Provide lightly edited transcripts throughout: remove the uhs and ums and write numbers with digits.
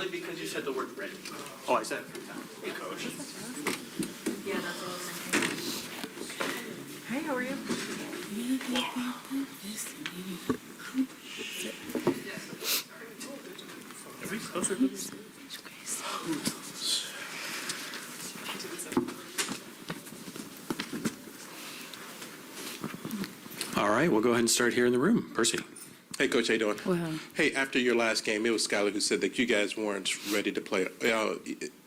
only because you said the word ready. Oh, I said it 3 times. Hey, coach. Yeah, that's what I was thinking. Hey, how are you? Are we closer to this? All right, we'll go ahead and start here in the room. Percy. Hey, Coach, how you doing? Well, Hey, after your last game, it was Skylar who said that you guys weren't ready to play.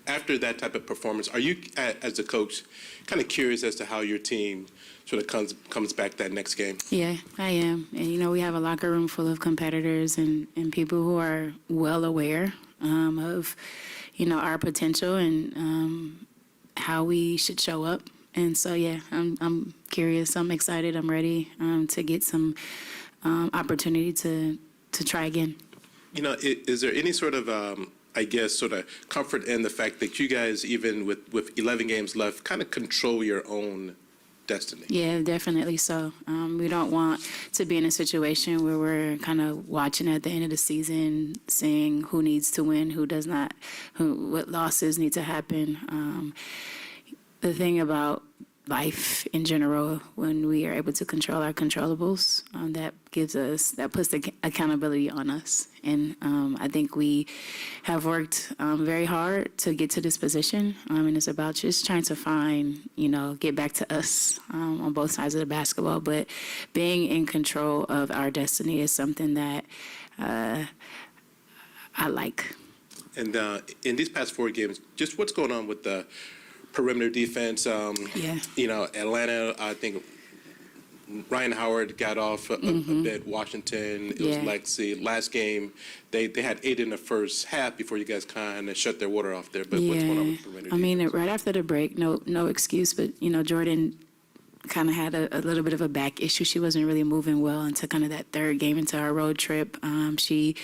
After that type of performance, are you, as a coach, kind of curious as to how your team sort of comes back that next game? yeah, I am. And, you know, we have a locker room full of competitors and people who are well aware of, you know, our potential and how we should show up. And so, yeah, I'm curious. I'm excited. I'm ready to get some opportunity to try again. You know, is there any sort of, I guess, sort of comfort in the fact that you guys, even with 11 games left, kind of control your own destiny? Yeah, definitely so. We don't want to be in a situation where we're kind of watching at the end of the season, seeing who needs to win, who does not, what losses need to happen. The thing about life in general, when we are able to control our controllables, that puts the accountability on us. And I think we have worked very hard to get to this position. And it's about just trying to find, you know, get back to us on both sides of the basketball. But being in control of our destiny is something that I like. And in these past 4 games, just what's going on with the perimeter defense? Yeah. You know, Atlanta, I think Ryan Howard got off a bit. Washington, it was Yeah. Lexi. Last game, they had 8 in the first half before you guys kind of shut their water off there. But what's going on with perimeter I mean, defense? right after the break, no excuse, but, you know, Jordan kind of had a little bit of a back issue. She wasn't really moving well into kind of that third game into our road trip. She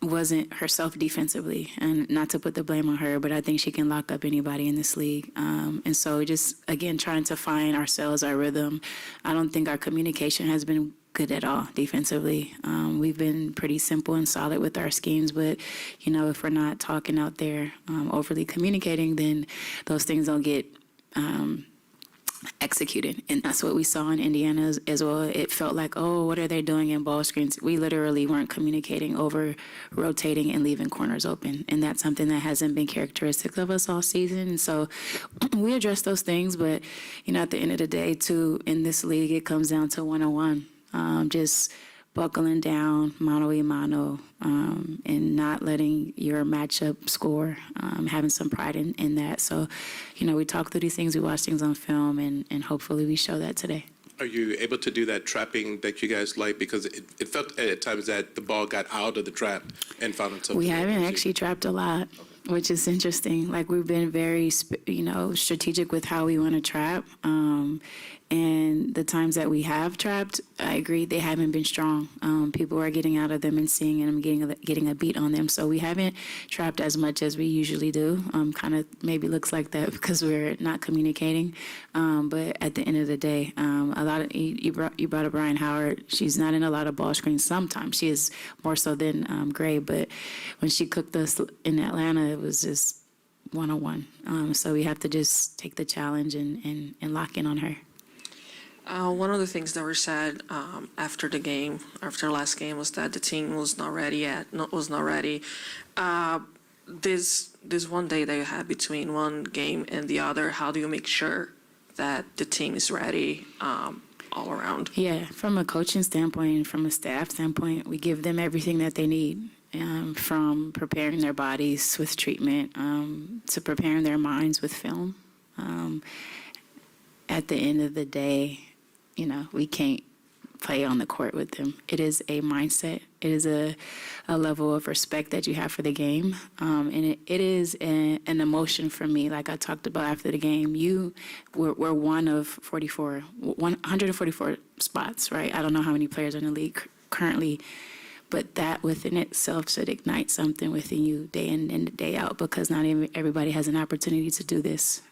wasn't herself defensively, and not to put the blame on her, but I think she can lock up anybody in this league. And so just, again, trying to find ourselves, our rhythm. I don't think our communication has been good at all defensively. We've been pretty simple and solid with our schemes, but, you know, if we're not talking out there, overly communicating, then those things don't get executed. And that's what we saw in Indiana as well. It felt like, oh, what are they doing in ball screens? We literally weren't communicating, over rotating and leaving corners open. And that's something that hasn't been characteristic of us all season. And so we address those things, but, you know, at the end of the day, too, in this league, it comes down to one-on-one. Just buckling down, mano-a-mano, and not letting your matchup score, having some pride in that. So, you know, we talk through these things, we watch things on film, and hopefully we show that today. Are you able to do that trapping that you guys like? Because it felt at times that the ball got out of the trap and found itself. We haven't actually trapped a lot, which is interesting. Like, we've been very, you know, strategic with how we want to trap. And the times that we have trapped, I agree, they haven't been strong. People are getting out of them and seeing them, getting a beat on them. So we haven't trapped as much as we usually do. Kind of maybe looks like that because we're not communicating. But at the end of the day, a lot of you brought up Ryan Howard. She's not in a lot of ball screens. Sometimes she is more so than Gray. But when she cooked us in Atlanta, it was just one-on-one. So we have to just take the challenge and lock in on her. One of the things that were said after the game, after the last game, was that the team was not ready yet. Was not ready. This one day that you had between one game and the other, how do you make sure that the team is ready all around? Yeah, from a coaching standpoint and from a staff standpoint, we give them everything that they need. From preparing their bodies with treatment to preparing their minds with film. At the end of the day, you know, we can't play on the court with them. It is a mindset. It is a level of respect that you have for the game. And it is an emotion for me, like I talked about after the game. We're one of 144 spots, right? I don't know how many players are in the league currently, but that within itself should ignite something within you day in and day out, because not everybody has an opportunity to do this.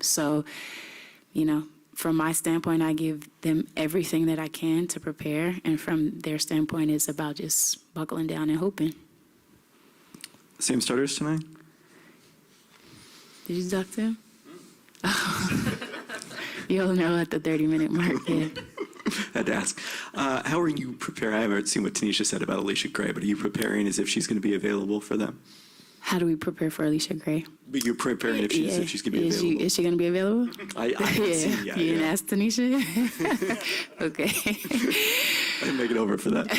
So, you know, from my standpoint, I give them everything that I can to prepare. And from their standpoint, it's about just buckling down and hooping. Same starters tonight? Did you talk to him? You'll know at the 30-minute mark, yeah. Had to ask. How are you preparing? I haven't seen what Tanisha said about Alicia Gray, but are you preparing as if she's going to be available for them? How do we prepare for Alicia Gray? But you're preparing if she's going to be available. Is she going to be available? I haven't seen You yet. didn't ask Tanisha? Okay. I didn't make it over for that.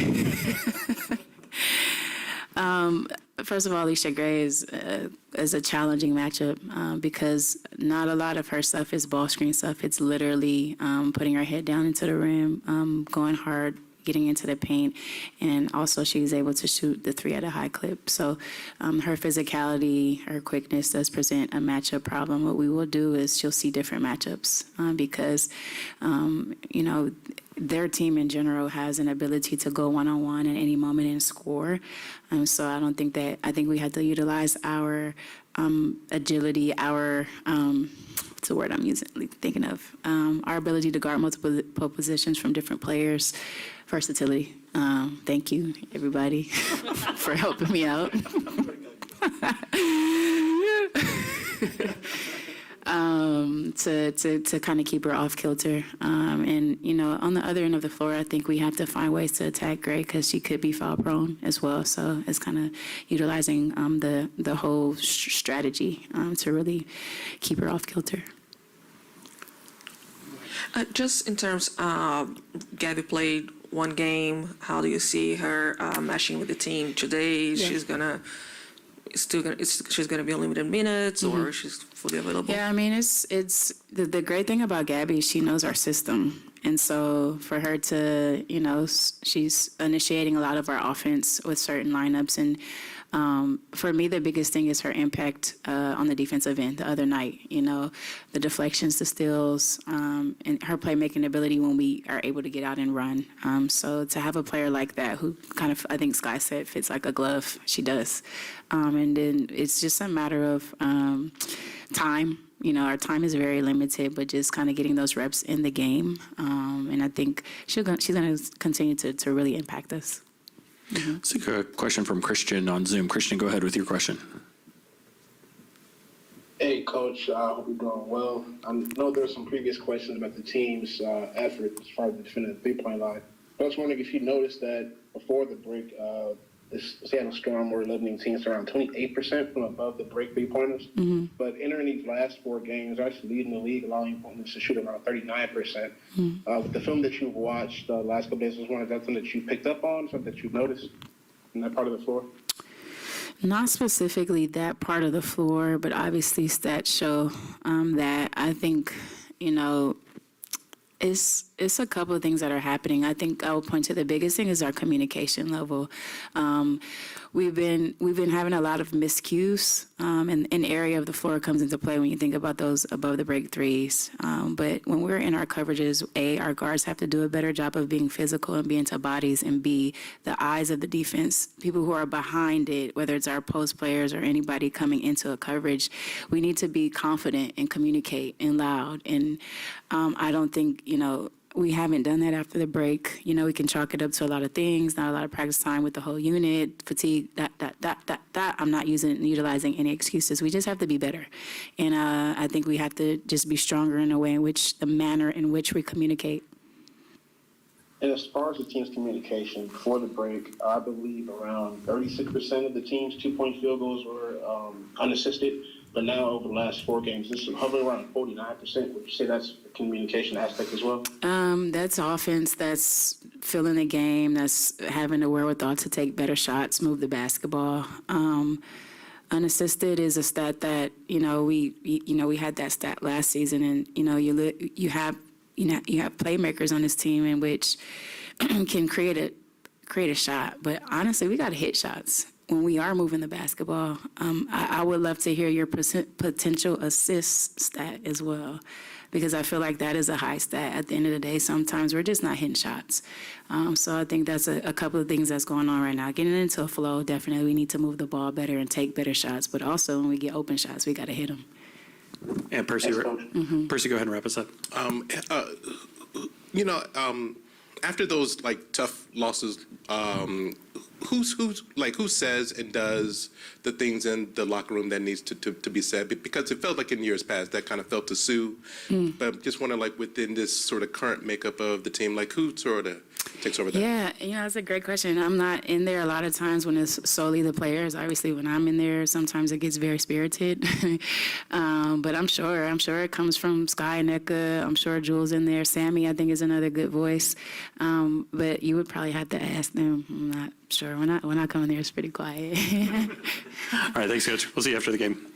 First of all, Alicia Gray is a challenging matchup because not a lot of her stuff is ball screen stuff. It's literally putting her head down into the rim, going hard, getting into the paint, and also she's able to shoot the three at a high clip. So her physicality, her quickness does present a matchup problem. What we will do is she'll see different matchups because, you know, their team in general has an ability to go one-on-one at any moment and score. So I think we had to utilize our agility, our, what's the word I'm thinking of? Our ability to guard multiple positions from different players, versatility. Thank you, everybody, for helping me out. To kind of keep her off kilter. And, you know, on the other end of the floor, I think we have to find ways to attack Gray because she could be foul prone as well. So it's kind of utilizing the whole strategy to really keep her off kilter. Just in terms, Gabby played one game. How do you see her meshing with the team today? Yeah. She's gonna be on limited minutes, or she's fully available? Yeah, I mean, it's the great thing about Gabby is she knows our system. And so for her to, you know, she's initiating a lot of our offense with certain lineups. And for me, the biggest thing is her impact on the defensive end the other night. You know, the deflections, the steals, and her playmaking ability when we are able to get out and run. So to have a player like that who kind of, I think Sky said, fits like a glove, she does. And then it's just a matter of time. You know, our time is very limited, but just kind of getting those reps in the game. And I think she's going to continue to really impact us. Let's take a question from Christian on Zoom. Christian, go ahead with your question. Hey, Coach. I hope you're doing well. I know there's some previous questions about the team's effort as far as defending the three-point line. I was wondering if you noticed that before the break, the Seattle Storm were limiting teams to around 28% from above the break three-pointers. Mm-hmm. But entering these last four games, they're actually leading the league, allowing opponents to shoot around 39%. Mm-hmm. With the film that you've watched the last couple days, I was wondering if that's something that you picked up on, something that you noticed in that part of the floor? Not specifically that part of the floor, but obviously stats show that. I think, you know, it's a couple of things that are happening. I think I will point to the biggest thing is our communication level. We've been having a lot of miscues, and an area of the floor comes into play when you think about those above the break threes. But when we're in our coverages, our guards have to do a better job of being physical and being to bodies, and B, the eyes of the defense, people who are behind it, whether it's our post players or anybody coming into a coverage, we need to be confident and communicate and loud. And I don't think, you know, we haven't done that after the break. You know, we can chalk it up to a lot of things, not a lot of practice time with the whole unit, fatigue, that. I'm not utilizing any excuses. We just have to be better. And I think we have to just be stronger in a way in which, the manner in which we communicate. And as far as the team's communication before the break, I believe around 36% of the team's two-point field goals were unassisted. But now over the last four games, this is hovering around 49%. Would you say that's a communication aspect as well? That's offense, that's filling the game, that's having the wherewithal to take better shots, move the basketball. Unassisted is a stat that, we had that stat last season, and, you have playmakers on this team in which can create a shot. But honestly, we got to hit shots when we are moving the basketball. I would love to hear your potential assist stat as well, because I feel like that is a high stat. At the end of the day, sometimes we're just not hitting shots. So I think that's a couple of things that's going on right now. Getting into a flow, definitely we need to move the ball better and take better shots. But also when we get open shots, we got to hit them. And Percy, Percy, go ahead and wrap us up. After those tough losses who says and does the things in the locker room that needs to be said? Because it felt like in years past that kind of felt to Sue, but just wonder like within this sort of current makeup of the team, like who sort of takes over that? Yeah, that's a great question. I'm not in there a lot of times when it's solely the players. Obviously, when I'm in there, sometimes it gets very spirited. But I'm sure it comes from Sky, Nneka. I'm sure Jules in there. Sammy, I think, is another good voice. But you would probably have to ask them. I'm not sure. When I come in there, it's pretty quiet. All right, thanks, Coach. We'll see you after the game.